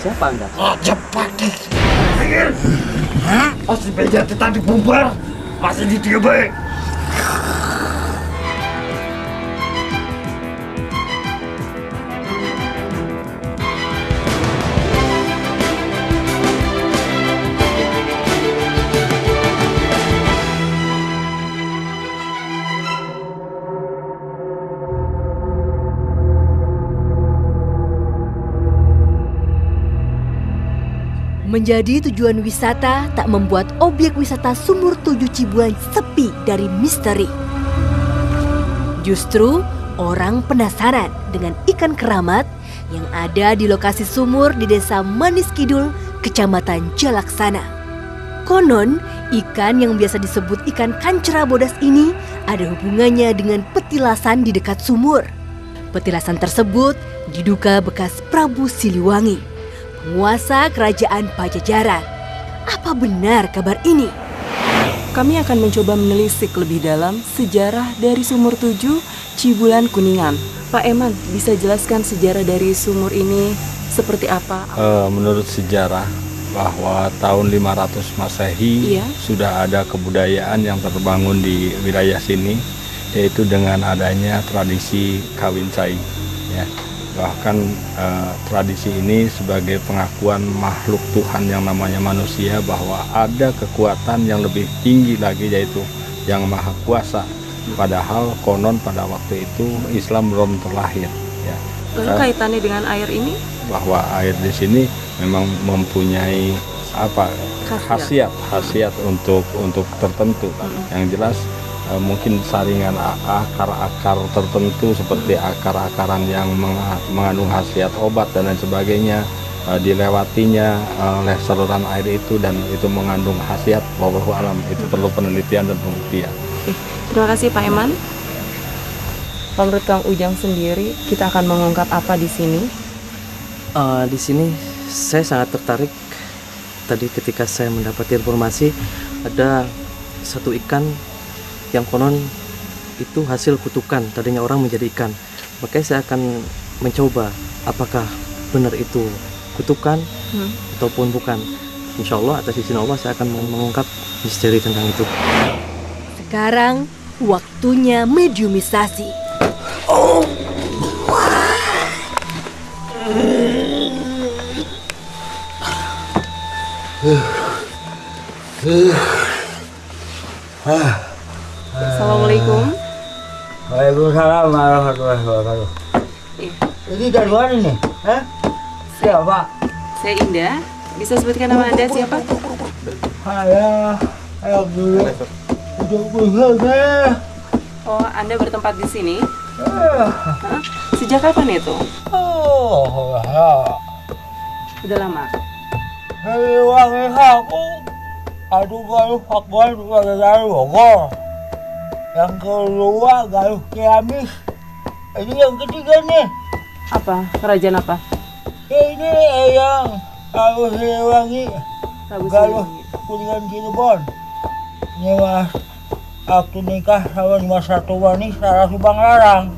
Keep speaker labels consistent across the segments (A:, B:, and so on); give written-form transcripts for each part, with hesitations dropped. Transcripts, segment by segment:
A: Siapa Anda?
B: Raja Pati. Asli beja tadi bubar. Masih di dia baik.
C: Menjadi tujuan wisata tak membuat objek wisata Sumur 7 Cibulan sepi dari misteri. Justru orang penasaran dengan ikan keramat yang ada di lokasi sumur di Desa Manis Kidul, Kecamatan Jalaksana. Konon, ikan yang biasa disebut ikan kancera bodas ini ada hubungannya dengan petilasan di dekat sumur. Petilasan tersebut diduga bekas Prabu Siliwangi, penguasa kerajaan Pajajaran. Apa benar kabar ini?
D: Kami akan mencoba menelisik lebih dalam sejarah dari Sumur 7 Cibulan Kuningan. Pak Eman, bisa jelaskan sejarah dari sumur ini seperti apa?
E: Menurut sejarah bahwa tahun 500 Masehi sudah ada kebudayaan yang terbangun di wilayah sini, yaitu dengan adanya tradisi kawin cai. Ya. Bahkan tradisi ini sebagai pengakuan makhluk Tuhan yang namanya manusia bahwa ada kekuatan yang lebih tinggi lagi, yaitu yang maha kuasa. Padahal konon pada waktu itu Islam belum terlahir. Ya.
D: Lalu kaitannya dengan air ini?
E: Bahwa air di sini memang mempunyai khasiat untuk tertentu. Yang jelas mungkin saringan akar-akar tertentu seperti akar-akaran yang mengandung khasiat obat dan lain sebagainya dilewatinya oleh saluran air itu, dan itu mengandung khasiat wallahu alam. Itu perlu penelitian dan pembuktian.
D: Terima kasih Pak Eman. Menurut Kang Ujang sendiri, kita akan mengungkap apa di sini?
A: Di sini saya sangat tertarik. Tadi ketika saya mendapat informasi ada satu ikan yang konon itu hasil kutukan, tadinya orang menjadi ikan. Makanya saya akan mencoba apakah benar itu kutukan ataupun bukan. Insya Allah atas izin Allah saya akan mengungkap misteri tentang itu.
C: Sekarang waktunya mediumisasi.
D: Assalamualaikum.
B: Waalaikumsalam warahmatullahi wabarakatuh. Ini dari mana nih? Siapa?
D: Saya Indah. Bisa sebutkan nama Anda siapa?
B: Saya dulu untuk berusaha.
D: Oh, Anda bertempat di sini? Sejak kapan itu? Udah lama?
B: Dari wangi aku. Aduh, galuh fakwan juga dari Bogor. Yang kedua galuh Ciamis. Ini yang ketiga nih.
D: Apa? Kerajaan apa?
B: Ini yang galuh Siliwangi. Galuh Kuningan Cirebon. Ini mas, waktu nikah sama Mas Satu Wani Sarah Subang Larang.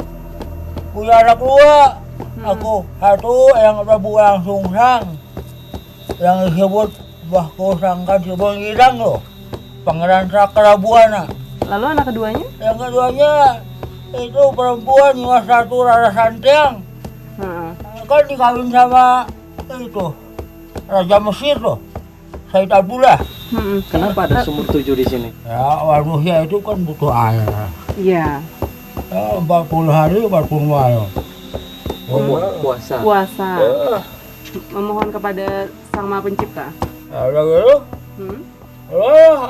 B: Punya anak dua. Aku satu yang Prabu langsung sang. Yang disebut Bahku Sangkan Cirebon Gidang loh. Pangeran Sakrabuana.
D: Lalu anak keduanya?
B: Yang keduanya itu perempuan Mas Satu Rara Santiang. Kan dikawin sama itu Raja Mesir loh, Said Abdullah.
A: Kenapa ada Sumur 7 di sini?
B: Ya, manusia itu kan butuh air.
D: Iya.
B: Ya, 40 hari 40 malam.
A: Puasa.
D: Puasa. Memohon kepada Sang Maha Pencipta.
B: Ada gitu?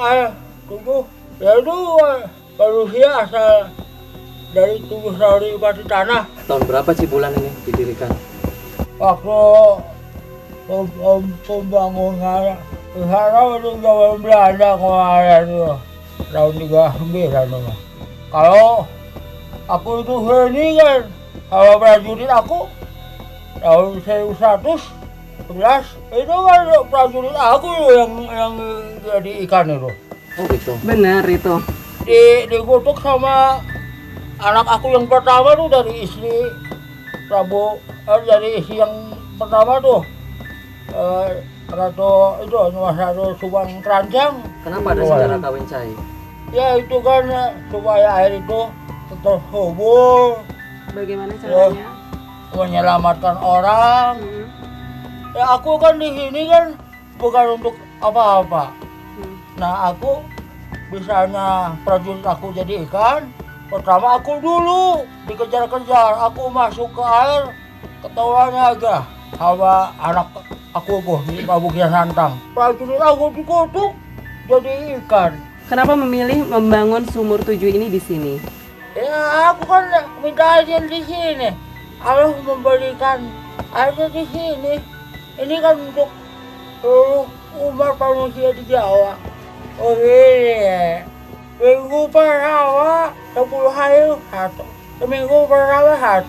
B: Air tunggu. Ya itu manusia asal dari tubuh sauri pati tanah.
A: Tahun berapa Cibulan ini didirikan?
B: Waktu pembangunan di sana itu zaman Belanda kemarin itu tahun 39. Kalau aku itu kan, kalau prajurit aku tahun 1111 itu kan prajurit aku yang jadi ikan itu.
A: Oh gitu.
D: Benar itu.
B: Dikutuk sama anak aku yang pertama tuh dari istri Prabu, dari istri yang pertama tuh Ratu itu Ratu Subang Terancang.
A: Kenapa ada sejarah kawin cai?
B: Ya itu kan supaya air itu terhubung.
D: Bagaimana caranya?
B: Menyelamatkan orang. Ya aku kan di sini kan bukan untuk apa-apa. Nah aku misalnya prajurit aku jadi ikan, pertama aku dulu dikejar-kejar, aku masuk ke air, ketahuannya aja sama anak aku di Prabu Kian Santang. Prajurit aku dikutuk jadi ikan.
D: Kenapa memilih membangun sumur 7 ini di sini?
B: Ya aku kan minta air di sini. Allah memberikan airnya di sini. Ini kan untuk seluruh umat manusia di Jawa. Oh ini minggu pertama 10 hari 1. Minggu pertama 1.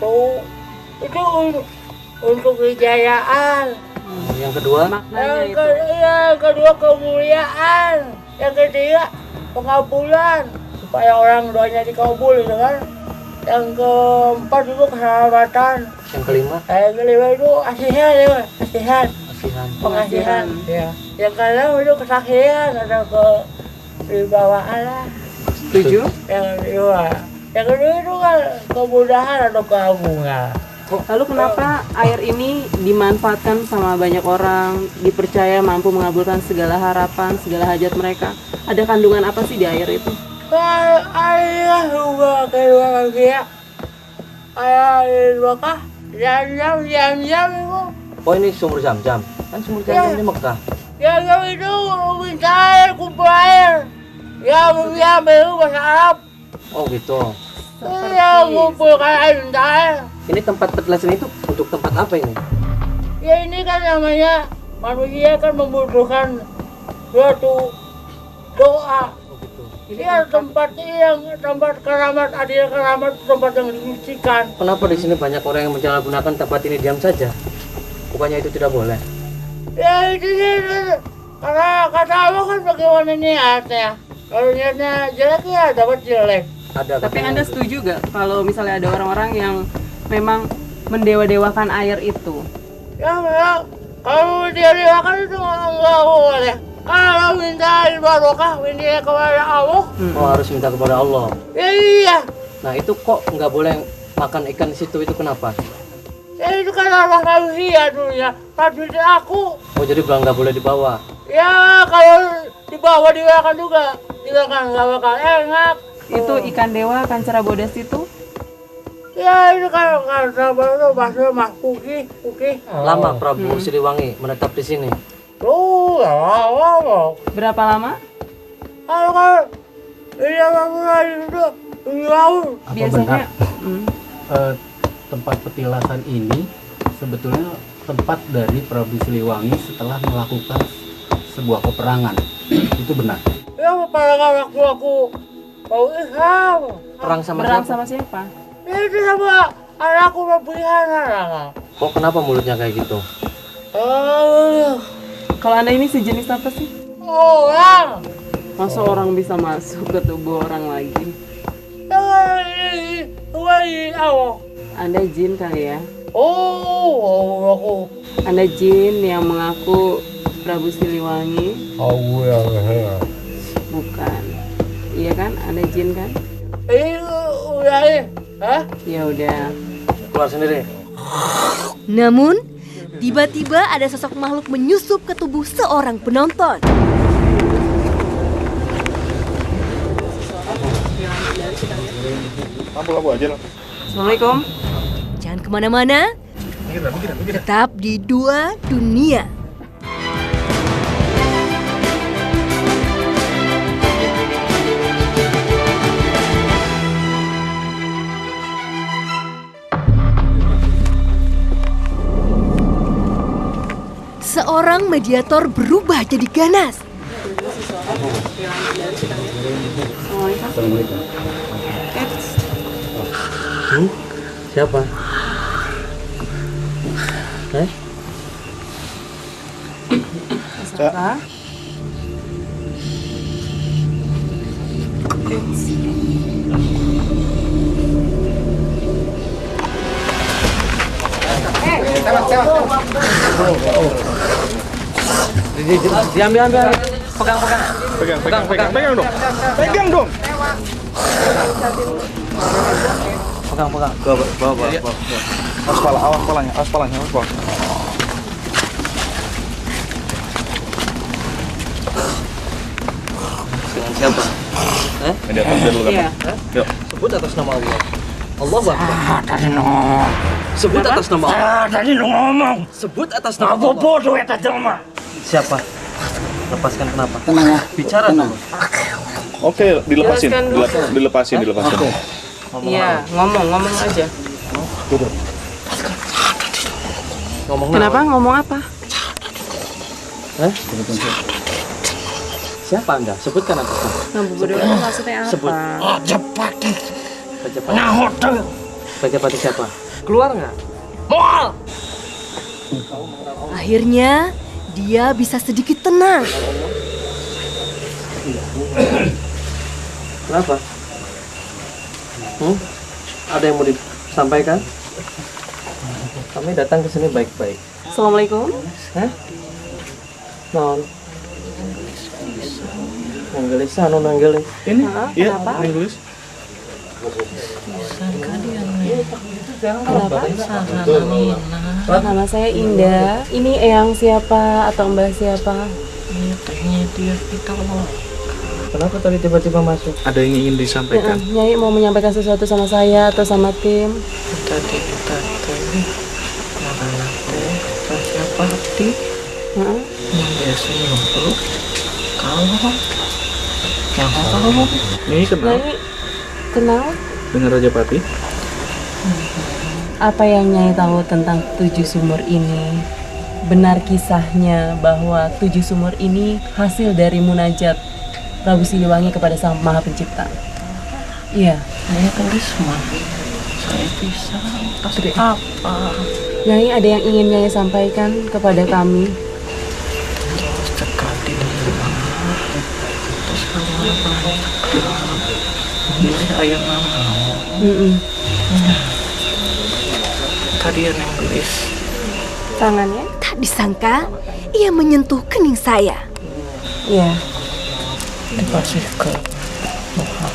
B: Itu untuk kejayaan.
A: Yang kedua?
B: Yang kedua kemuliaan. Yang ketiga pengabulan supaya orang doanya dikabul gitu kan. Yang keempat itu keselamatan.
A: Yang kelima?
B: Yang kelima itu asihan ya, asihan. Pengasihan. Ya. Yang keenam itu kesaksian atau kewibawaan lah.
D: 7?
B: Yang kedua. Yang kedua itu kan kemudahan atau keagungan.
D: Lalu kenapa air ini dimanfaatkan sama banyak orang, dipercaya mampu mengabulkan segala harapan, segala hajat mereka? Ada kandungan apa sih di air itu?
B: Air juga kayak dia. Air bakah, jam-jam itu.
A: Oh ini sumur Zam-Zam? Kan sumur Zam-Zam di Mekah.
B: Ya itu minta air, kumpul air. Ya ambil bahasa Arab.
A: Oh gitu.
B: Ya kumpulkan air, minta air.
A: Ini tempat petilasan itu untuk tempat apa ini?
B: Ya ini kan namanya manusia kan membutuhkan suatu doa.
A: Oh gitu.
B: Ya tempat keramat, adil keramat, tempat yang disucikan.
A: Kenapa di sini banyak orang yang menyalahgunakan tempat ini diam saja? Bukannya itu tidak boleh?
B: Ya itu karena kata Allah kan bagaimana niatnya. Kalau niatnya jelek ya dapat jelek.
A: Ada.
D: Tapi Anda setuju gak kalau misalnya ada orang-orang yang memang mendewa-dewakan air itu?
B: Ya memang kalau dia dewakan itu nggak boleh. Kalau minta air barokah, minta kepada Allah.
A: Oh harus minta kepada Allah.
B: Ya iya.
A: Nah itu kok nggak boleh makan ikan di situ, itu kenapa?
B: Ya itu kan Allah manusia dulunya. Prajurit aku.
A: Oh jadi bilang nggak boleh dibawa.
B: Ya kalau dibawa diwakan juga, dimakan nggak bakal enak.
D: Itu ikan dewa Kancera Bodas itu?
B: Ya itu kan sabar itu maksudnya Mas Puki.
A: Lama Prabu Siliwangi menetap di sini?
B: Tuh, lama.
D: Berapa lama?
B: Kalau kan ini apa itu jauh.
D: Biasanya
F: tempat petilasan ini sebetulnya tempat dari Prabu Siliwangi setelah melakukan sebuah peperangan. Itu benar?
B: Ya peperangan waktu aku mau Islam.
A: Perang sama
D: berang
A: siapa?
D: sama siapa?
B: Itu sama anakku berpilihan.
A: Kok kenapa mulutnya kayak gitu?
D: Kalau Anda ini sejenis apa sih?
B: Orang.
D: Masa orang bisa masuk ke tubuh orang lagi?
B: Ini Allah.
D: Anda jin kali ya?
B: Oh, aku.
D: Anda jin yang mengaku Prabu Siliwangi?
B: Aku ya.
D: Bukan. Iya kan? Anda jin kan?
B: Udah ini. Hah?
D: Ya udah.
A: Keluar sendiri.
C: Namun, tiba-tiba ada sosok makhluk menyusup ke tubuh seorang penonton.
D: Assalamualaikum.
C: Jangan kemana-mana, tetap di Dua Dunia. Seorang mediator berubah jadi ganas.
D: Assalamualaikum.
A: Siapa?
D: Siapa?
A: Diambil. Pegang dong.
E: Pegang dong.
A: Pegang.
E: Bawa. Awas palanya.
A: Dengan siapa?
E: Di atas dulu kan.
D: Iya.
E: Yuk.
A: Sebut atas nama Allah. Allah Akbar. Sebut atas nama Allah.
B: Tadi lu ngomong.
A: Sebut atas nama
B: Apa
A: Allah.
B: bodoh ya tadi mah.
A: Siapa? Lepaskan kenapa?
F: Tenang ya.
A: Bicara dulu.
E: Oke, dilepasin.
D: Jelaskan dulu.
E: Dilepasin.
D: Iya, ngomong aja.
A: Ngomong
D: Kenapa? Ngomong apa?
A: Hah? Siapa Anda? Sebutkan apa?
D: Ngabuburit itu maksudnya apa?
A: Sebut.
B: Jepati.
A: Pajapati.
B: Nah, hotel.
A: Pajapati siapa? Keluar nggak?
B: Mal.
C: Akhirnya dia bisa sedikit tenang.
A: Kenapa? Ada yang mau disampaikan? Kami datang ke sini baik-baik.
D: Assalamualaikum.
A: Hah? Non. Nanggelis.
E: Ini? Iya,
D: Kenapa?
E: Inggris.
D: Nama saya Indah. Ini Eyang siapa atau Mbah siapa?
A: Kenapa tadi tiba-tiba masuk?
E: Ada yang ingin disampaikan?
D: Nyai mau menyampaikan sesuatu sama saya atau sama tim? Heeh.
E: Ini kenal
D: Nyai kenal?
E: dengan Raja Pati?
D: Apa yang Nyai tahu tentang 7 sumur ini? Benar kisahnya bahwa 7 sumur ini hasil dari munajat Prabu Siliwangi kepada Sang Maha Pencipta. Iya.
B: Saya tulis mah. Saya bisa. Tapi apa?
D: Nyai ada yang ingin Nyai sampaikan kepada kami?
B: Sekali terus kalau apa? Ini ayam mama. Tadi yang tulis.
D: Tangannya?
C: Tak disangka ia menyentuh kening saya.
D: Iya.
B: Dikasih ke Tuhan.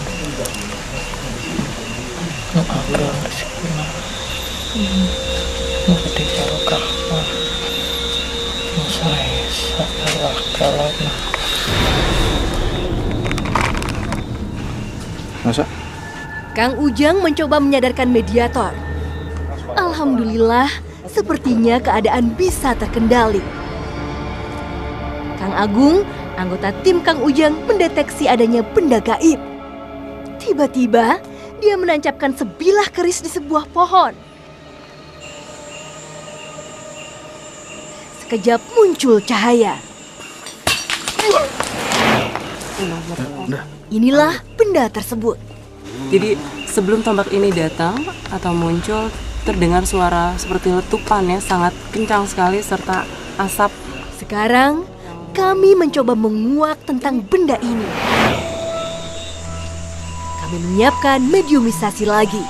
B: Agar sekolah. Ngerti kalau kahmah. Saya salah kalana.
E: Masa?
C: Kang Ujang mencoba menyadarkan mediator. Alhamdulillah, sepertinya keadaan bisa terkendali. Kang Agung, anggota tim Kang Ujang, mendeteksi adanya benda gaib. Tiba-tiba, dia menancapkan sebilah keris di sebuah pohon. Sekejap muncul cahaya. Inilah benda tersebut.
D: Jadi sebelum tombak ini datang atau muncul, terdengar suara seperti letupan ya, sangat kencang sekali serta asap.
C: Sekarang, kami mencoba menguak tentang benda ini. Kami menyiapkan mediumisasi lagi.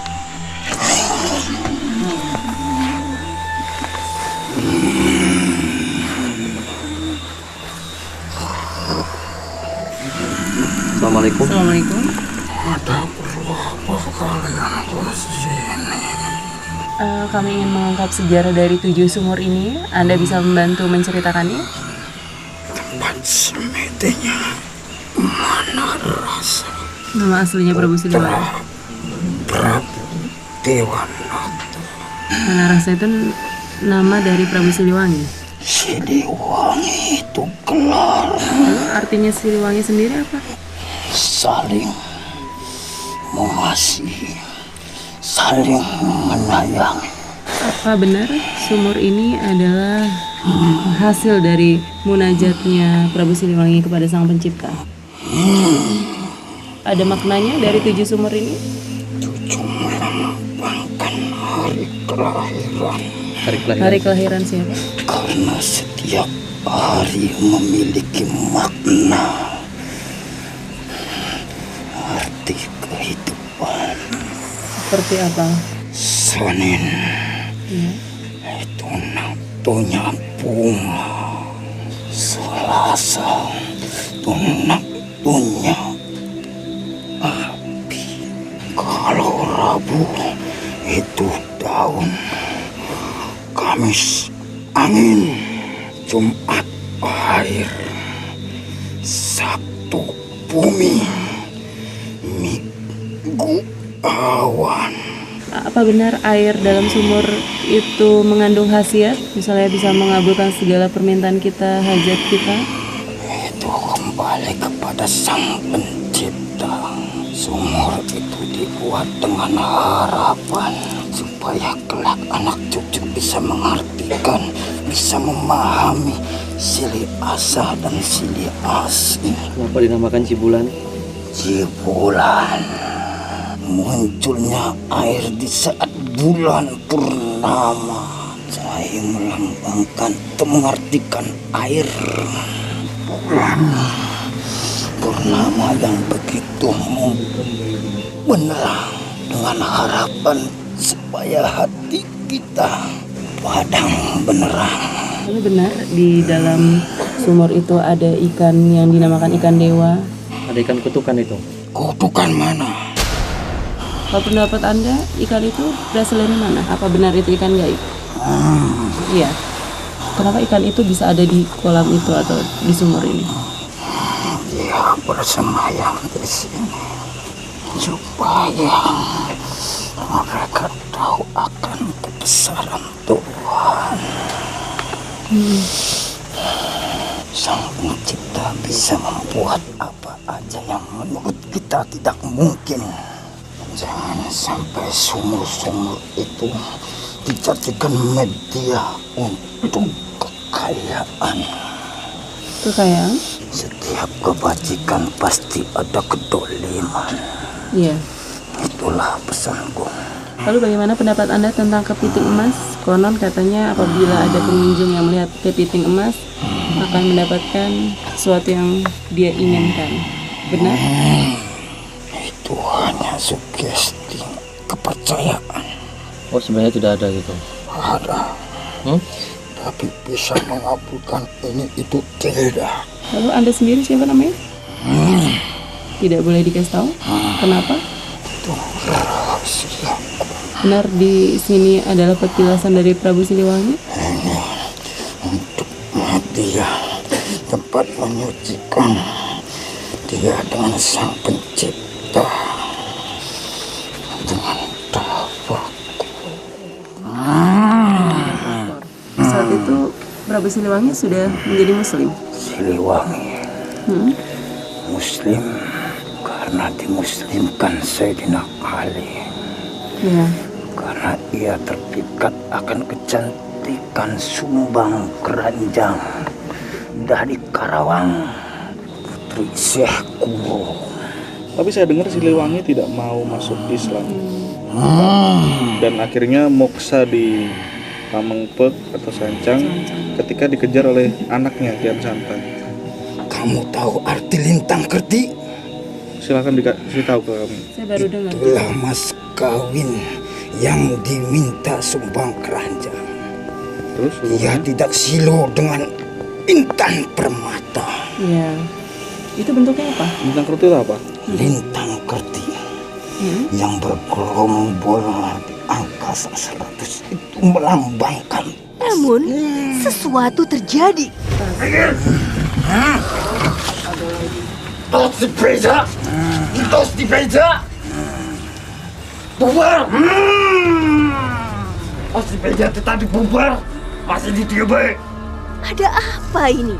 A: Assalamualaikum.
D: Assalamualaikum. Kami ingin mengungkap sejarah dari 7 sumur ini. Anda bisa membantu menceritakannya?
B: Tempat semedenya mana rasa
D: Nama aslinya Prabu Siliwangi.
B: Prabu Dewanoto.
D: Mana rasa itu nama dari Prabu Siliwangi.
B: Siliwangi itu gelar
D: Lalu artinya Siliwangi sendiri apa?
B: saling mengasihi, saling menyayangi.
D: Apa benar sumur ini adalah hasil dari munajatnya Prabu Siliwangi kepada Sang Pencipta? Ada maknanya dari 7 sumur ini?
B: Tujuh melambangkan hari kelahiran,
D: Hari kelahiran siapa?
B: karena setiap hari memiliki makna, arti kehidupan.
D: Seperti apa?
B: Senin
D: Ya.
B: itu namanya bunga, Selasa rasa tunak-tunya api. Kalau Rabu itu daun, Kamis angin, Jumat air, Sabtu bumi, Minggu awan.
D: Apa benar air dalam sumur itu mengandung khasiat? Misalnya bisa mengabulkan segala permintaan kita, hajat kita?
B: Itu kembali kepada Sang Pencipta. Sumur itu dibuat dengan harapan supaya kelak anak cucu bisa mengartikan, bisa memahami Sili Asa dan Sili Asi.
A: Kenapa dinamakan Cibulan?
B: Cibulan munculnya air di saat bulan purnama. Saya melambangkan atau mengartikan air bulan purnama yang begitu menerang dengan harapan supaya hati kita padang benerang.
D: Ini benar di dalam sumur itu ada ikan yang dinamakan ikan dewa.
A: Ada ikan kutukan itu.
B: Kutukan mana?
D: Kalau pendapat Anda, ikan itu berasal dari mana? Apa benar itu ikan gaib? Iya. Kenapa ikan itu bisa ada di kolam itu atau di sumur ini?
B: Dia bersemayam di sini supaya mereka tahu akan kebesaran Tuhan. Sang Pencipta bisa membuat apa aja yang menurut kita tidak mungkin. Jangan sampai sumur-sumur itu dijadikan media untuk kekayaan.
D: Kekayaan?
B: Setiap kebajikan pasti ada kedoliman.
D: Iya.
B: Itulah pesanku.
D: Lalu bagaimana pendapat Anda tentang kepiting emas? Konon katanya apabila ada pengunjung yang melihat kepiting emas akan mendapatkan sesuatu yang dia inginkan. Benar?
B: Itu hanya sugesti kepercayaan.
A: Oh, sebenarnya tidak ada gitu.
B: Ada. Tapi bisa mengabulkan ini itu tidak.
D: Lalu Anda sendiri siapa namanya? Tidak boleh dikasih tahu? Kenapa?
B: Itu rahasia.
D: Benar di sini adalah petilasan dari Prabu Siliwangi?
B: Ini untuk dia tempat menyucikan dia dengan Sang Pencipta dengan tawakkul.
D: Saat itu Prabu Siliwangi sudah menjadi muslim.
B: Siliwangi muslim karena dimuslimkan Sayyidina Ali.
D: Ya.
B: Karena ia terpikat akan kecantikan Sumbang Keranjang dari Karawang, putri Syekh Kuro.
G: Tapi saya dengar Siliwangi tidak mau masuk Islam. Dan akhirnya moksa di Pamengpek atau Sancang ketika dikejar oleh anaknya Kian Santang.
B: Kamu tahu arti lintang kerti?
G: Silakan dikasih tahu ke kami.
D: Saya baru dengar.
B: Itulah mas kawin yang diminta Sumbang Keranjang.
G: Terus?
B: Ia tidak silo dengan intan permata.
D: Iya. Itu bentuknya apa?
G: Bintang kertu itu apa?
B: Lintang kerti yang bergerombol di angkasa 100 itu melambangkan.
C: Namun, sesuatu terjadi.
B: Tos dibeja, tos dibeja, bubar. Tos dibeja tadi bubar, masih ditiup.
C: Ada apa ini?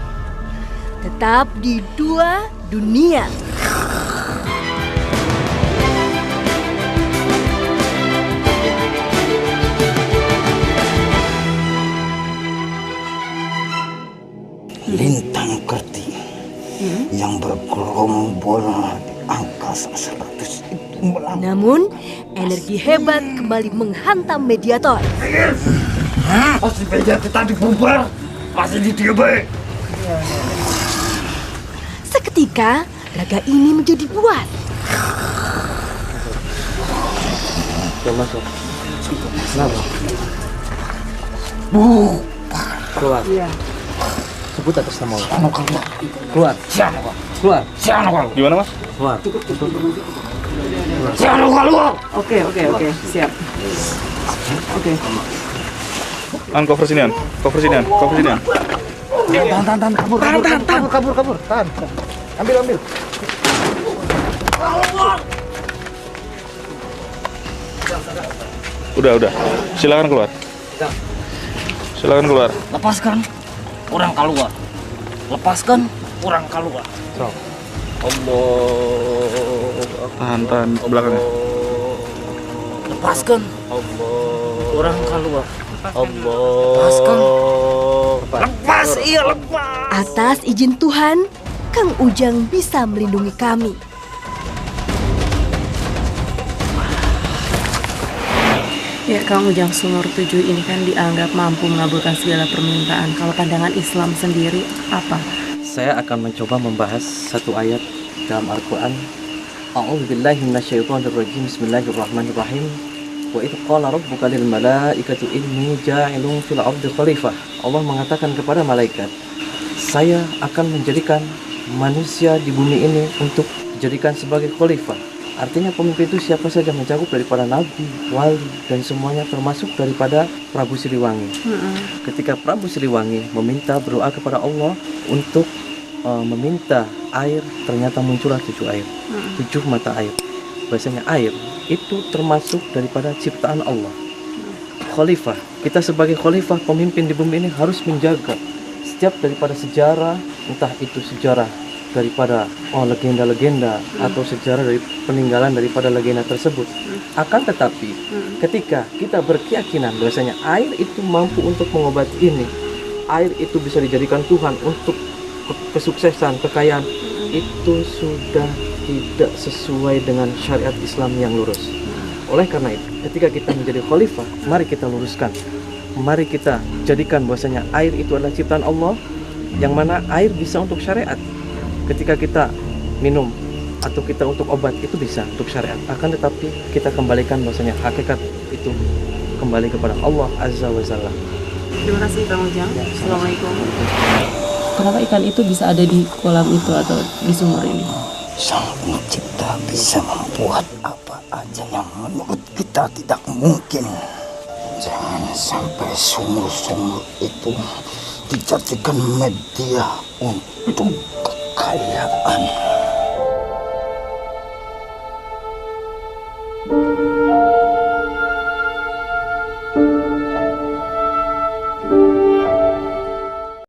C: Tetap di Dua Dunia.
B: Lintang kerti yang bergerombol di angkasa 100 itu melambangkan.
C: Namun, energi hebat kembali menghantam mediator.
B: Tos dibeja tadi bubar, masih ditiup.
C: Seketika, raga ini menjadi buat.
A: Udah masuk. Kenapa? Keluar.
D: Iya.
A: Sebut atas nama Allah. Keluar. Keluar.
G: Gimana mas?
A: Keluar.
D: Oke, siap. Oke.
G: Cover sini, cover sini.
A: Tahan, kabur. Tahan. Ambil.
G: Udah. Silakan keluar.
H: Lepaskan orang keluar.
G: Tahan belakangnya.
H: Lepaskan orang keluar. Lepas.
C: Atas izin Tuhan, Kang Ujang bisa melindungi kami.
D: Ya, Kang Ujang Sumur 7 ini kan dianggap mampu mengabulkan segala permintaan. Kalau pandangan Islam sendiri apa?
A: Saya akan mencoba membahas satu ayat dalam Al-Quran. A'udzubillahi minasyaitonirrajim. Bismillahirrahmanirrahim. Wa idh qala rabbuka lil malaikati inni ja'ilun fil ardi khalifah. Allah mengatakan kepada malaikat, saya akan menjadikan manusia di bumi ini untuk dijadikan sebagai khalifah. Artinya pemimpin itu siapa saja, mencakup daripada nabi, wali, dan semuanya termasuk daripada Prabu Siliwangi. Ketika Prabu Siliwangi meminta berdoa kepada Allah untuk meminta air, ternyata muncullah 7 air, 7 mata air. Biasanya air itu termasuk daripada ciptaan Allah. Khalifah, kita sebagai khalifah, pemimpin di bumi ini harus menjaga setiap daripada sejarah, entah itu sejarah daripada legenda-legenda atau sejarah dari peninggalan daripada legenda tersebut. Akan tetapi ketika kita berkeyakinan bahwasanya air itu mampu untuk mengobati ini, air itu bisa dijadikan Tuhan untuk kesuksesan, kekayaan, itu sudah tidak sesuai dengan syariat Islam yang lurus. Oleh karena itu, ketika kita menjadi khalifah, mari kita luruskan, mari kita jadikan bahwasanya air itu adalah ciptaan Allah, yang mana air bisa untuk syariat. Ketika kita minum atau kita untuk obat itu bisa untuk syariat. Akan tetapi kita kembalikan bahwasanya hakikat itu kembali kepada Allah Azza wa Jalla.
D: Terima kasih Kang Ujang. Assalamualaikum. Kenapa ikan itu bisa ada di kolam itu atau di sumur ini?
I: Sang Pencipta bisa membuat apa aja yang menurut kita tidak mungkin. Jangan sampai sumur-sumur itu dijadikan media untuk kekayaan.